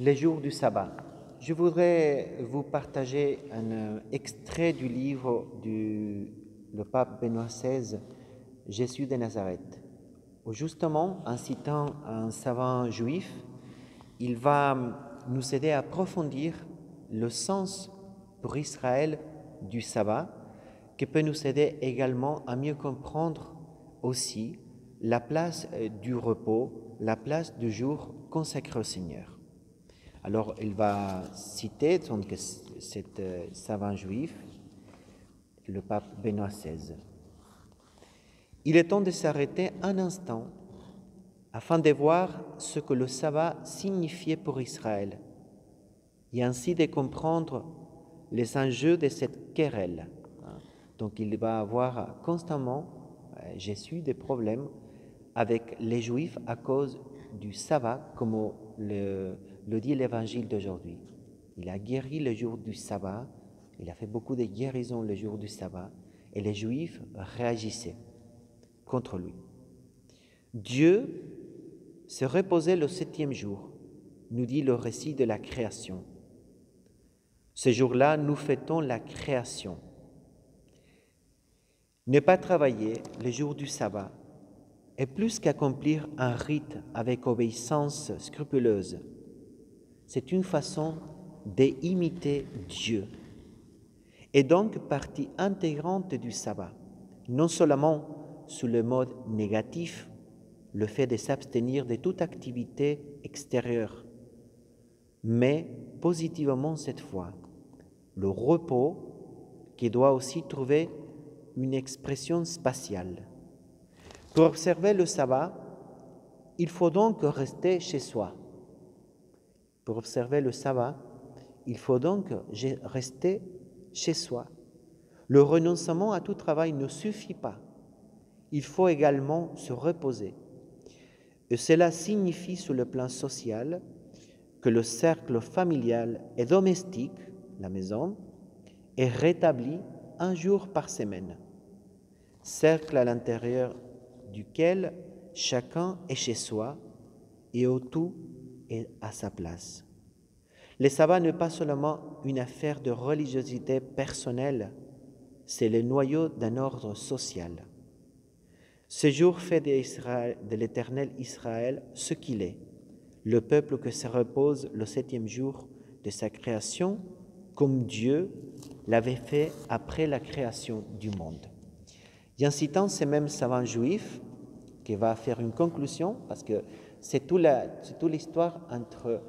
Les jours du sabbat. Je voudrais vous partager un extrait du livre le pape Benoît XVI, Jésus de Nazareth, où justement, en citant un savant juif, il va nous aider à approfondir le sens pour Israël du sabbat, qui peut nous aider également à mieux comprendre aussi la place du repos, la place du jour consacré au Seigneur. Alors, il va citer donc cet savant juif, le pape Benoît XVI. Il est temps de s'arrêter un instant afin de voir ce que le sabbat signifiait pour Israël et ainsi de comprendre les enjeux de cette querelle. Donc, il va avoir constamment, Jésus, des problèmes avec les Juifs à cause du sabbat, comme le dit l'Évangile d'aujourd'hui. Il a guéri le jour du sabbat, il a fait beaucoup de guérisons le jour du sabbat, et les Juifs réagissaient contre lui. Dieu se reposait le 7e jour, nous dit le récit de la création. Ce jour-là, nous fêtons la création. Ne pas travailler le jour du sabbat est plus qu'accomplir un rite avec obéissance scrupuleuse. C'est une façon d'imiter Dieu et donc partie intégrante du sabbat, non seulement sous le mode négatif, le fait de s'abstenir de toute activité extérieure, mais positivement cette fois, le repos qui doit aussi trouver une expression spatiale. Pour observer le sabbat, il faut donc rester chez soi. Pour observer le sabbat, il faut donc rester chez soi. Le renoncement à tout travail ne suffit pas. Il faut également se reposer. Et cela signifie sur le plan social que le cercle familial et domestique, la maison, est rétabli un jour par semaine. Cercle à l'intérieur duquel chacun est chez soi et où tout est à sa place. Le sabbat n'est pas seulement une affaire de religiosité personnelle, c'est le noyau d'un ordre social. Ce jour fait de l'Éternel Israël ce qu'il est, le peuple qui se repose le 7e jour de sa création, comme Dieu l'avait fait après la création du monde. Et en citant ces mêmes savants juifs, qui va faire une conclusion, parce que c'est toute l'histoire entre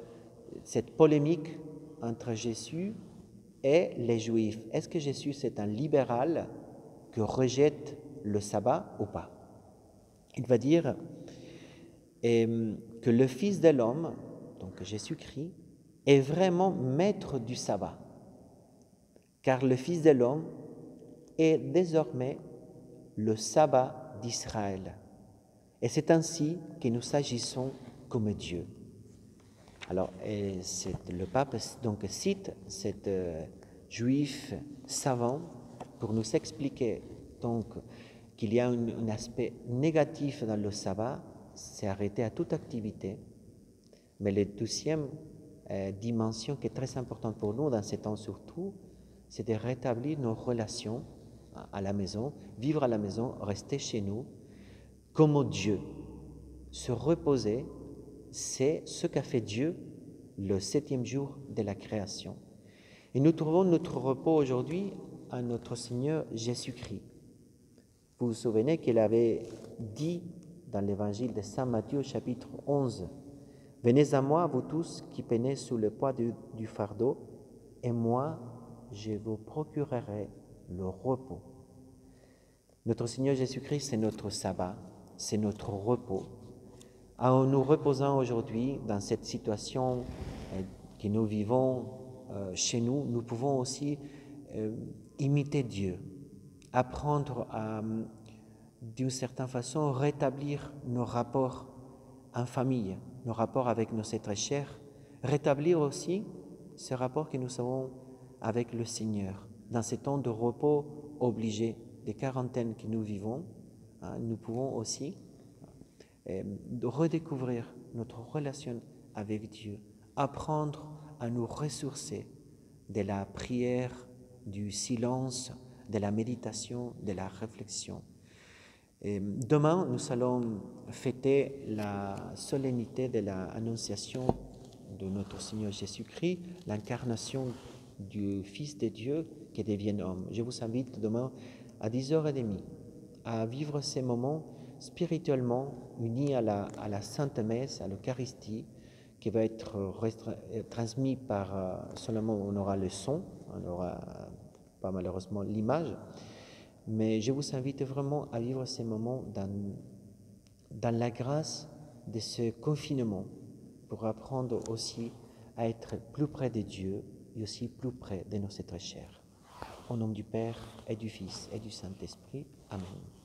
cette polémique entre Jésus et les Juifs. Est-ce que Jésus c'est un libéral qui rejette le sabbat ou pas? Il va dire que le Fils de l'homme, donc Jésus-Christ, est vraiment maître du sabbat, car le Fils de l'homme est désormais le sabbat d'Israël. Et c'est ainsi que nous agissons comme Dieu. Alors, le pape donc cite cet juif savant pour nous expliquer donc qu'il y a un aspect négatif dans le sabbat, c'est arrêter à toute activité. Mais la deuxième dimension qui est très importante pour nous dans ces temps surtout, c'est de rétablir nos relations à la maison, vivre à la maison, rester chez nous, comme Dieu. Se reposer, c'est ce qu'a fait Dieu le 7e jour de la création. Et nous trouvons notre repos aujourd'hui à notre Seigneur Jésus-Christ. Vous vous souvenez qu'il avait dit dans l'évangile de Saint Matthieu, chapitre 11, « Venez à moi, vous tous qui peinez sous le poids du fardeau, et moi, je vous procurerai le repos. » Notre Seigneur Jésus-Christ, c'est notre sabbat, c'est notre repos. En nous reposant aujourd'hui dans cette situation que nous vivons chez nous, nous pouvons aussi imiter Dieu, apprendre à, d'une certaine façon, rétablir nos rapports en famille, nos rapports avec nos êtres chers, rétablir aussi ce rapport que nous avons avec le Seigneur. Dans ces temps de repos obligés, de quarantaine que nous vivons, nous pouvons aussi redécouvrir notre relation avec Dieu, apprendre à nous ressourcer de la prière, du silence, de la méditation, de la réflexion. Et demain, nous allons fêter la solennité de l'Annonciation de notre Seigneur Jésus-Christ, l'incarnation du Fils de Dieu qui devient homme. Je vous invite demain à 10h30 à vivre ces moments spirituellement unis à la Sainte Messe, à l'Eucharistie, qui va être transmis par, seulement on aura le son, on n'aura pas malheureusement l'image, mais je vous invite vraiment à vivre ces moments dans la grâce de ce confinement pour apprendre aussi à être plus près de Dieu et aussi plus près de nos êtres chers. Au nom du Père et du Fils et du Saint-Esprit. Amen.